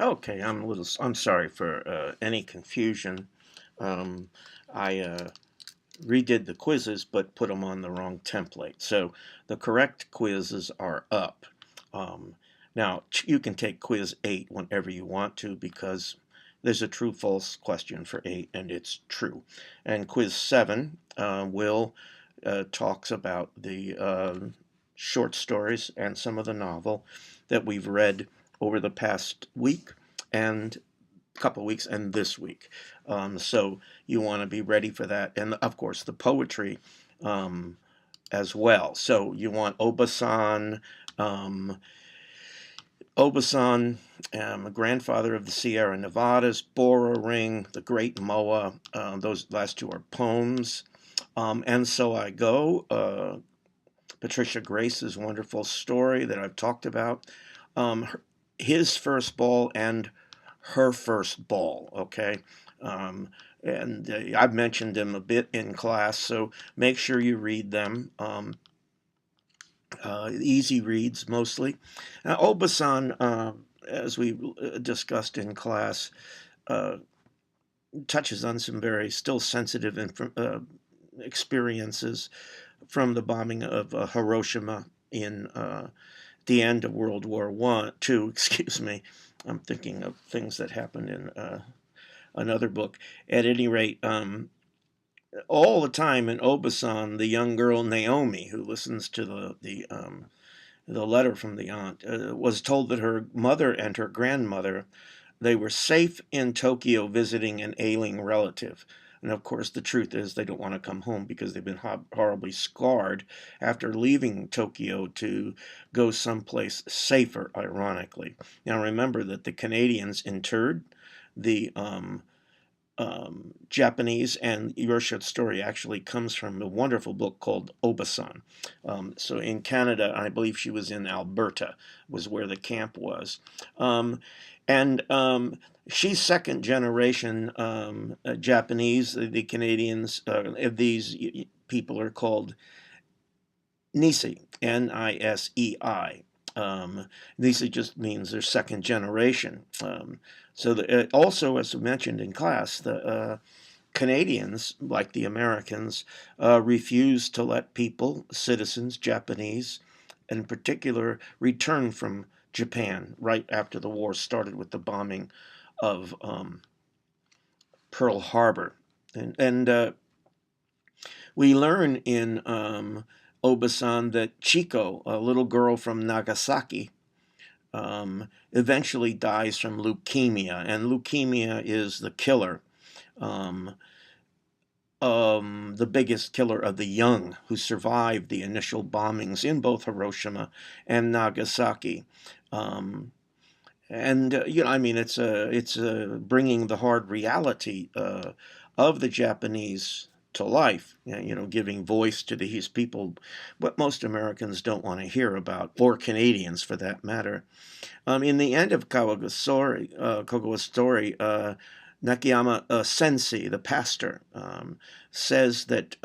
Okay, I'm sorry for any confusion. Um, I redid the quizzes but put them on the wrong template. So the correct quizzes are up. Um, Now, you can take quiz 8 whenever you want to because there's a true false question for 8 and it's true. And quiz 7 will talks about the short stories and some of the novel that we've read over the past week and couple of weeks and this week. So you want to be ready for that. And of course, the poetry um, as well. So you want Obasan, um, Obasan, grandfather of the Sierra Nevadas, Bora Ring, the Great Moa. Those last two are poems. And So I Go, Patricia Grace's wonderful story that I've talked about. His first ball and her first ball, okay? Um, and I've mentioned them a bit in class, so make sure you read them. Easy reads mostly. Obasan, as we discussed in class, uh, touches on some very still sensitive experiences from the bombing of Hiroshima in the end of World War One, two. Excuse me. I'm thinking of things that happened in another book. At any rate, all the time in Obasan, the young girl Naomie, who listens to the letter from the aunt, was told that her mother and her grandmother they were safe in Tokyo visiting an ailing relative. And of course, the truth is they don't want to come home because they've been horribly scarred after leaving Tokyo to go someplace safer, ironically. Now, remember that the Canadians interred the Japanese, and your short story actually comes from a wonderful book called Obasan. So in Canada, I believe she was in Alberta, was where the camp was. And she's second generation Japanese. The Canadians, these people are called Nisei, Nisei. Nisei just means they're second generation. Also, as mentioned in class, the Canadians, like the Americans, refused to let people, citizens, Japanese in particular, return from Japan right after the war started with the bombing of Pearl Harbor. And we learn in Obasan that Chiko, a little girl from Nagasaki, eventually dies from leukemia, and leukemia is the killer. Um, the biggest killer of the young who survived the initial bombings in both Hiroshima and Nagasaki. Um, I mean, it's bringing the hard reality of the Japanese to life. Giving voice to these people, what most Americans don't want to hear about, or Canadians for that matter. In the end of Kagawa's story, Nakayama Sensei, the pastor, says that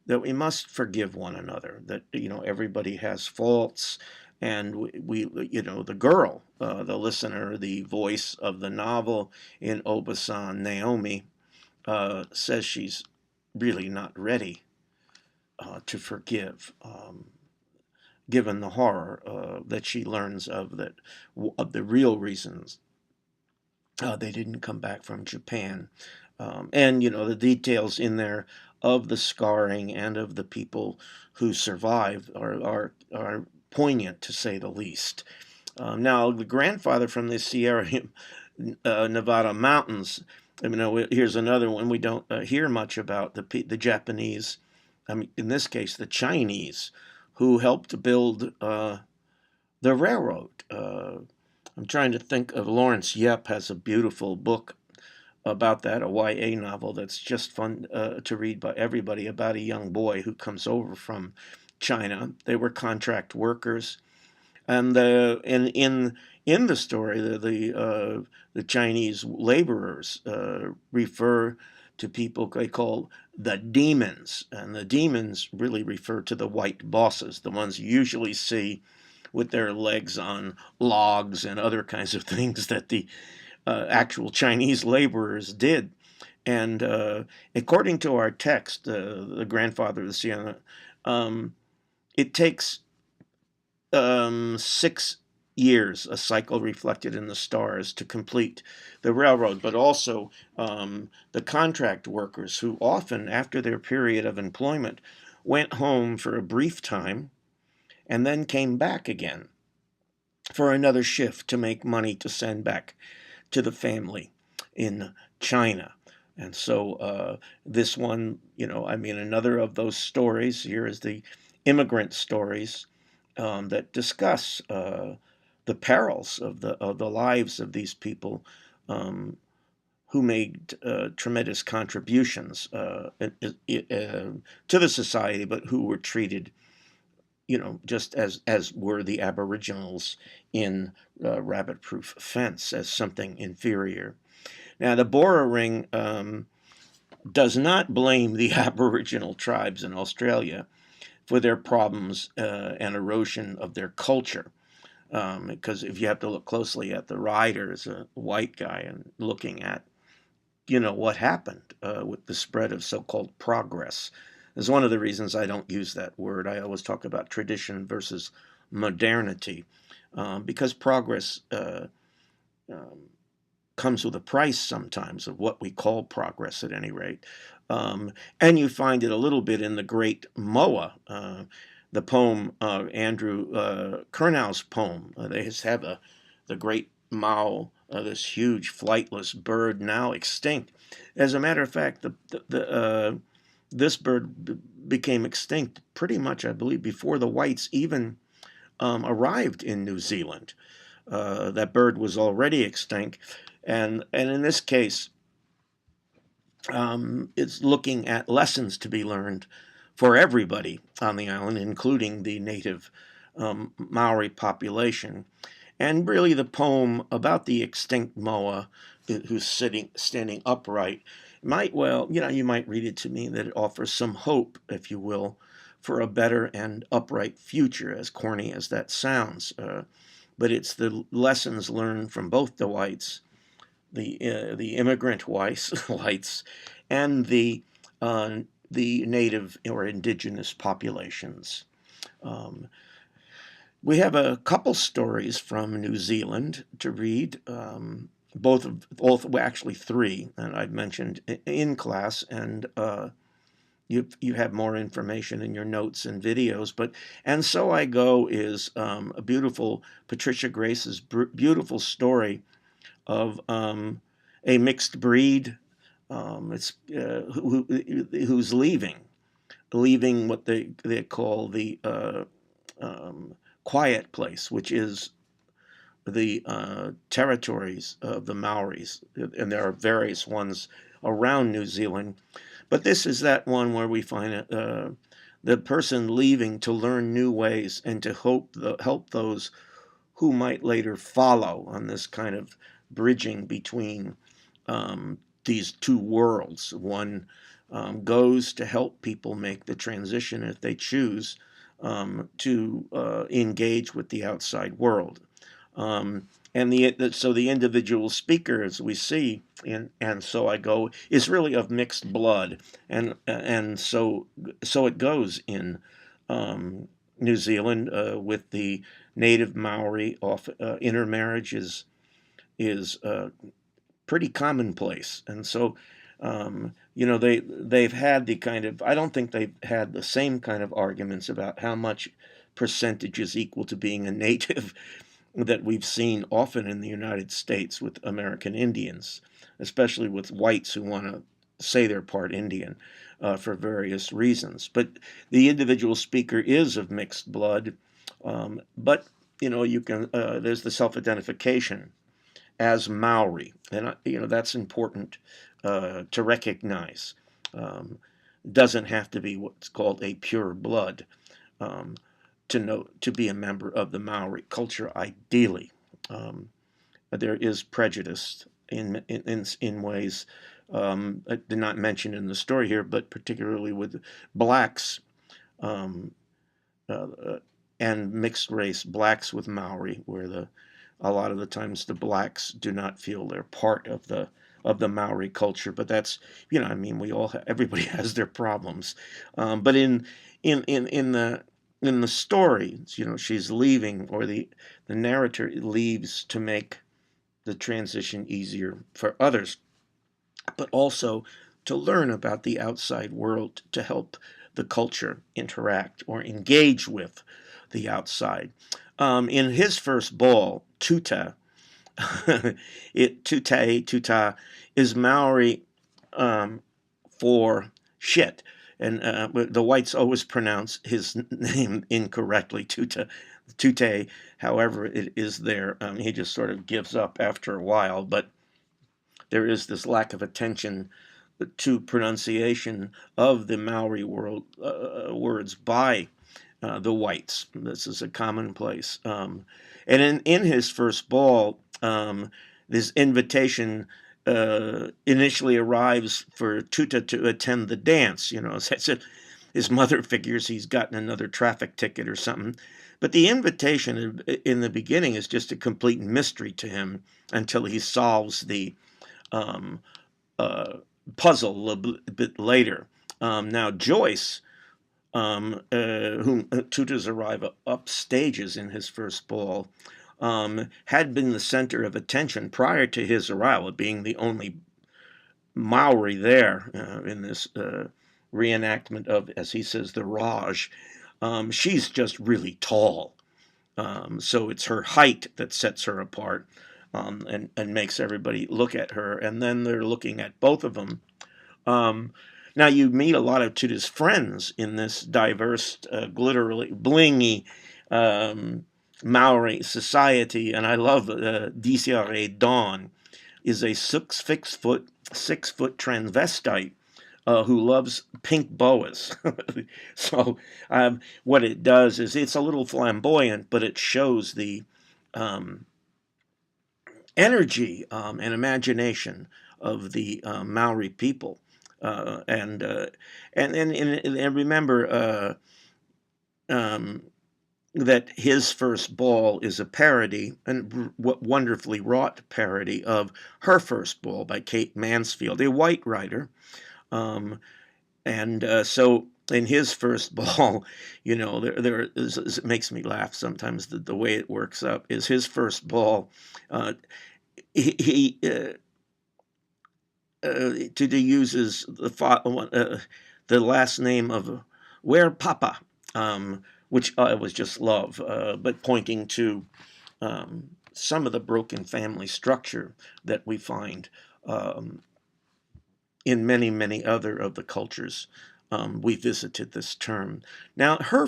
that we must forgive one another. That everybody has faults, and the girl, the listener, the voice of the novel in Obasan, Naomie, says she's really not ready to forgive. Given the horror that she learns of the real reasons they didn't come back from Japan, and the details in there of the scarring and of the people who survived are poignant to say the least. Now, the grandfather from the Sierra Nevada mountains. Here's another one we don't hear much about the Japanese. I mean, in this case, the Chinese, who helped build the railroad. I'm trying to think of Lawrence Yep has a beautiful book about that, a YA novel that's just fun to read by everybody about a young boy who comes over from China. They were contract workers, and in the story, the Chinese laborers refer to people they call the demons, and the demons really refer to the white bosses, the ones you usually see with their legs on logs and other kinds of things that the actual Chinese laborers did. And according to our text, the grandfather of the Sienna, it takes 6 years, a cycle reflected in the stars, to complete the railroad, but also the contract workers who often, after their period of employment, went home for a brief time and then came back again for another shift to make money to send back to the family in China. And so this one, I mean, another of those stories here is the immigrant stories that discuss the perils of the lives of these people who made tremendous contributions to the society, but who were treated, just as were the Aboriginals in Rabbit Proof Fence, as something inferior. Now, the Bora Ring does not blame the Aboriginal tribes in Australia for their problems and erosion of their culture. Because if you have to look closely at the writer as a white guy and looking at, what happened with the spread of so-called progress, is one of the reasons I don't use that word. I always talk about tradition versus modernity, because progress comes with a price sometimes of what we call progress, at any rate. And you find it a little bit in the great Moa, the poem, Andrew Kernow's poem. They have the great Mao, this huge flightless bird now extinct. As a matter of fact, this bird became extinct pretty much, I believe, before the whites even arrived in New Zealand. That bird was already extinct. And in this case, it's looking at lessons to be learned for everybody on the island, including the native Maori population. And really, the poem about the extinct moa who's standing upright you might read it to me that it offers some hope, if you will, for a better and upright future, as corny as that sounds. But it's the lessons learned from both the whites, the immigrant whites, and the native or indigenous populations. Um, we have a couple stories from New Zealand to read. Well, actually three, and I've mentioned in class, and you have more information in your notes and videos. And So I Go is a beautiful Patricia Grace's beautiful story of a mixed breed. Who's leaving what they call the quiet place, which is the territories of the Maoris, and there are various ones around New Zealand. But this is that one where we find the person leaving to learn new ways and to help those who might later follow on this kind of bridging between these two worlds. One goes to help people make the transition, if they choose, to engage with the outside world. So the individual speaker, as we see in And So I Go, is really of mixed blood, and so it goes in New Zealand with the native Maori. Intermarriage is pretty commonplace, and so they've had the kind of, I don't think they've had the same kind of arguments about how much percentage is equal to being a native that we've seen often in the United States with American Indians, especially with whites who want to say they're part Indian for various reasons. But the individual speaker is of mixed blood, but you can there's the self-identification as Maori, and that's important to recognize. Doesn't have to be what's called a pure blood to be a member of the Maori culture. Ideally, there is prejudice in ways not mentioned in the story here, but particularly with blacks. Um, uh, and mixed race blacks with Maori, where a lot of the times the blacks do not feel they're part of the Maori culture. But that's, I mean, everybody has their problems. But in the story, she's leaving, or the narrator leaves to make the transition easier for others, but also to learn about the outside world, to help the culture interact or engage with the outside. In his first ball, tuta, tuta is Maori for shit. And the whites always pronounce his name incorrectly, Tute. However, it is there. He just sort of gives up after a while, but there is this lack of attention to pronunciation of the Maori words by the whites. This is a commonplace. And in his first ball, this invitation initially arrives for Tuta to attend the dance. As I said, his mother figures he's gotten another traffic ticket or something. But the invitation in the beginning is just a complete mystery to him until he solves the um, uh, puzzle a bit later. Now, Joyce, whom tutors arrive up stages in his first ball, had been the center of attention prior to his arrival, being the only Maori there in this reenactment of, as he says, the Raj. She's just really tall. So it's her height that sets her apart, and makes everybody look at her. And then they're looking at both of them. Um, Now you meet a lot of Tuta's friends in this diverse, glitterly, blingy Maori society, and I love Desiare Dawn is a 6 foot transvestite who loves pink boas. So what it does is it's a little flamboyant, but it shows the um, energy and imagination of the Maori people. And remember um, that his first ball is a parody, and wonderfully wrought parody of Her First Ball by Kate Mansfield, a white writer. Um, and so in his first ball, it makes me laugh sometimes, the way it works up is his first ball. Tutu uses the last name of Where Papa, which I was just love, but pointing to some of the broken family structure that we find um, in many, many other of the cultures we visited this term. Now, her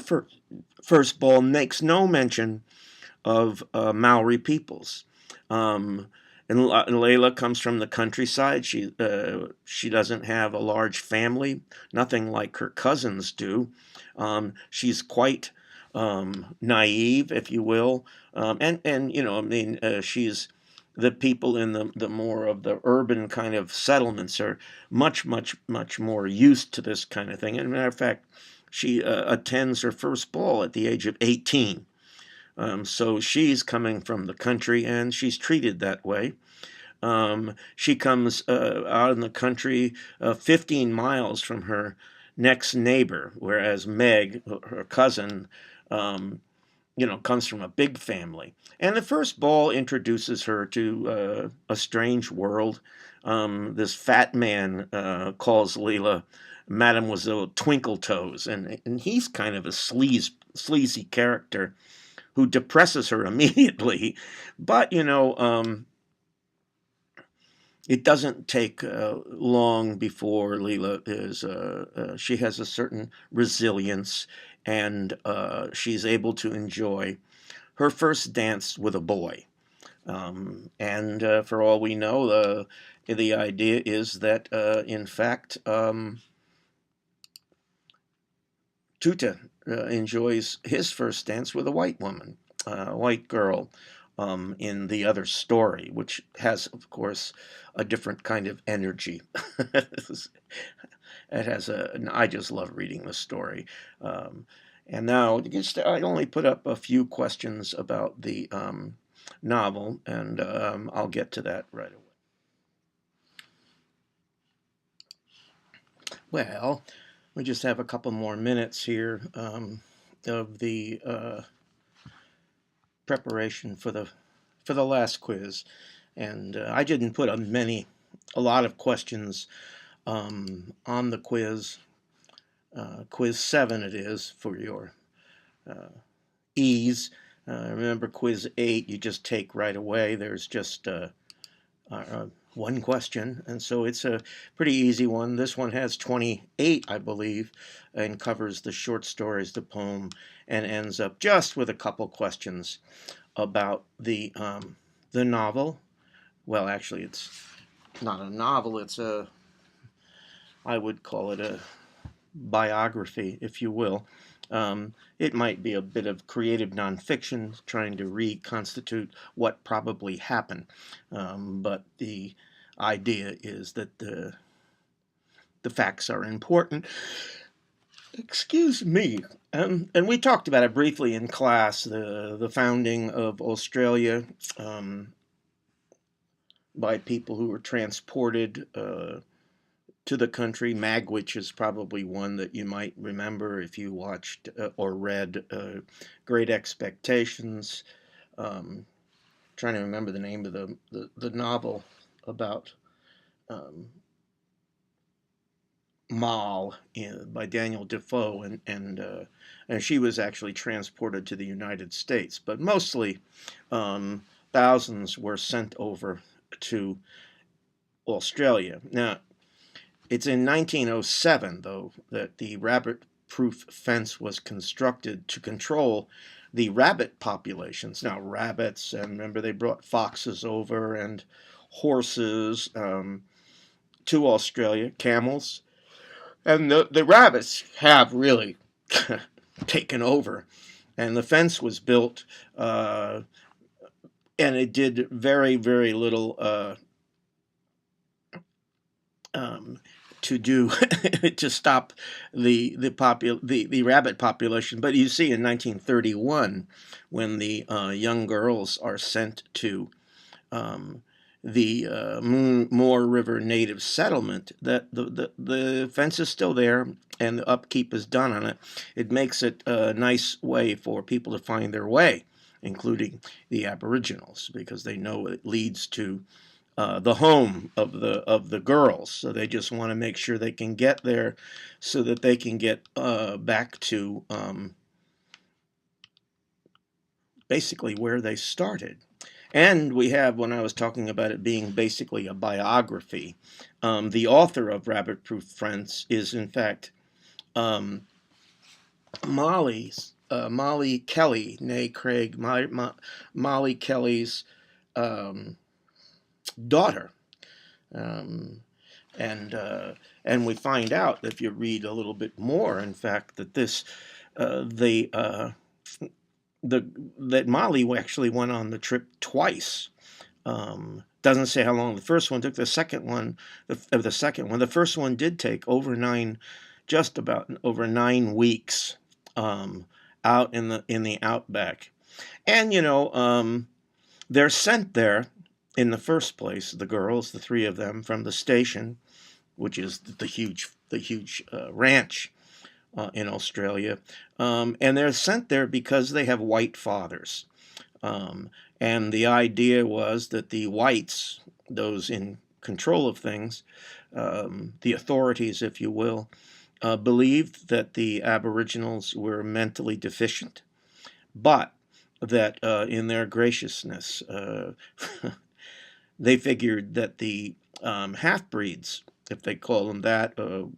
first ball makes no mention of Maori peoples. Um, and Layla comes from the countryside. She doesn't have a large family, nothing like her cousins do. She's quite naive, if you will, and I mean, she's the people in the more of the urban kind of settlements are much, much, much more used to this kind of thing. And as a matter of fact, she attends her first ball at the age of 18. So she's coming from the country, and she's treated that way. She comes out in the country 15 miles from her next neighbor, whereas Meg, her cousin, um, comes from a big family. And the first ball introduces her to a strange world. This fat man calls Leela Mademoiselle Twinkletoes, and he's kind of a sleazy character who depresses her immediately. But, it doesn't take long before Leela she has a certain resilience, and she's able to enjoy her first dance with a boy. And for all we know, the idea is that, in fact, Tuta enjoys his first dance with a white woman, a white girl, in the other story, which has, of course, a different kind of energy. It has I just love reading the story. And now, I only put up a few questions about the novel, and I'll get to that right away. Well, we just have a couple more minutes here of the preparation for the last quiz, and I didn't put a lot of questions on the quiz. Quiz 7 it is for your uh, ease. Remember, quiz 8 you just take right away. There's just one question, and so it's a pretty easy one. This one has 28, I believe, and covers the short stories, the poem, and ends up just with a couple questions about the novel. Well, actually, it's not a novel. I would call it a biography, if you will. It might be a bit of creative nonfiction trying to reconstitute what probably happened, but the idea is that the facts are important. Excuse me. And we talked about it briefly in class, the founding of Australia by people who were transported to the country. Magwitch is probably one that you might remember if you watched or read Great Expectations. Trying to remember the name of the novel about um, Moll by Daniel Defoe, and she was actually transported to the United States, but mostly thousands were sent over to Australia. Now, it's in 1907, though, that the rabbit-proof fence was constructed to control the rabbit populations. Now, rabbits, and remember they brought foxes over and horses to Australia, camels, and the rabbits have really taken over. And the fence was built, and it did very, very little um, to do to stop the rabbit population. But you see, in 1931, when the young girls are sent to the Moore River Native Settlement, that the fence is still there and the upkeep is done on it. It makes it a nice way for people to find their way, including the Aboriginals, because they know it leads to the home of the girls. So they just want to make sure they can get there, so that they can get back to basically where they started. And we have, when I was talking about it being basically a biography, the author of Rabbit Proof Fence is in fact um, Molly Kelly, nay Craig, Molly Kelly's um, daughter. Um, and we find out, if you read a little bit more, in fact, that that Molly actually went on the trip twice. Doesn't say how long the first one took. The first one did take just about over 9 weeks out in the outback, and they're sent there in the first place. The girls, the three of them, from the station, which is the huge ranch in Australia, and they're sent there because they have white fathers. And the idea was that the whites, those in control of things, the authorities, if you will, believed that the Aboriginals were mentally deficient, but that in their graciousness, they figured that the half-breeds, if they call them that,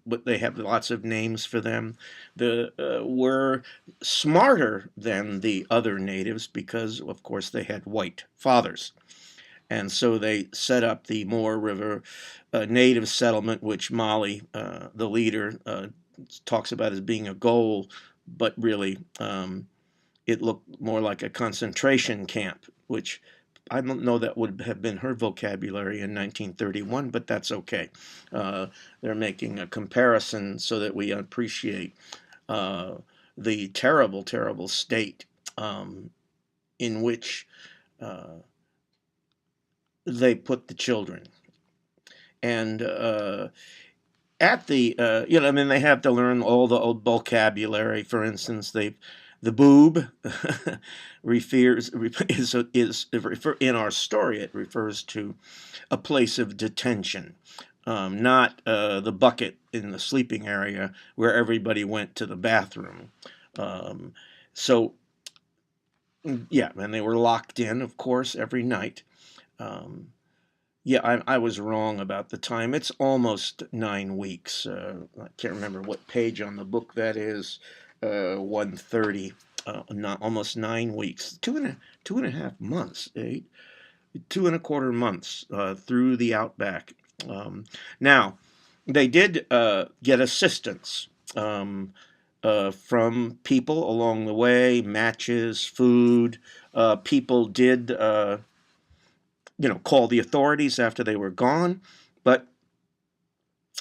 but they have lots of names for them, were smarter than the other natives because, of course, they had white fathers. And so they set up the Moore River Native Settlement, which Molly, the leader, talks about as being a goal, but really it looked more like a concentration camp, which I don't know that would have been her vocabulary in 1931, but that's okay. They're making a comparison so that we appreciate uh, the terrible, terrible state in which they put the children. And at the I mean, they have to learn all the old vocabulary. For instance, the boob refers is in our story. It refers to a place of detention, not the bucket in the sleeping area where everybody went to the bathroom. Um, so yeah, and they were locked in, of course, every night. Um, yeah, I was wrong about the time. It's almost 9 weeks. I can't remember what page on the book that is. 130. Not almost 9 weeks. Two and a half months. 2.25 months through the outback. Now, they did get assistance from people along the way, matches, food. People did call the authorities after they were gone, but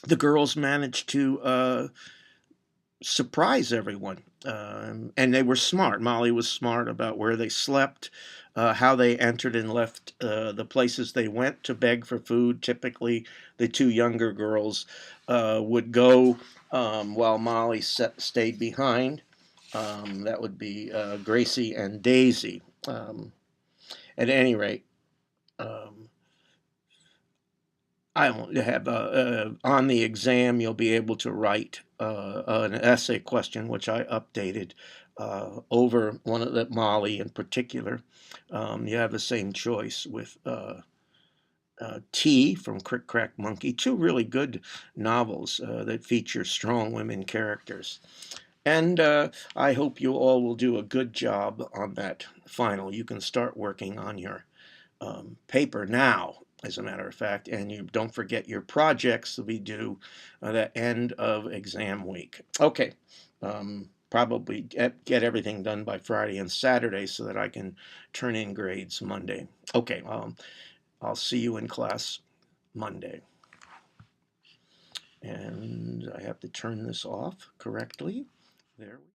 the girls managed to surprise everyone. And they were smart. Molly was smart about where they slept, how they entered and left the places they went to beg for food. Typically, the two younger girls would go while Molly stayed behind. That would be Gracie and Daisy. At any rate, um, I don't have on the exam. You'll be able to write an essay question, which I updated over one of the Molly in particular. You have the same choice with T from Crick Crack Monkey. Two really good novels that feature strong women characters. And I hope you all will do a good job on that final. You can start working on your paper now, as a matter of fact, and you don't forget your projects will be due the end of exam week. Okay, probably get everything done by Friday and Saturday so that I can turn in grades Monday. Okay, I'll see you in class Monday. And I have to turn this off correctly. There.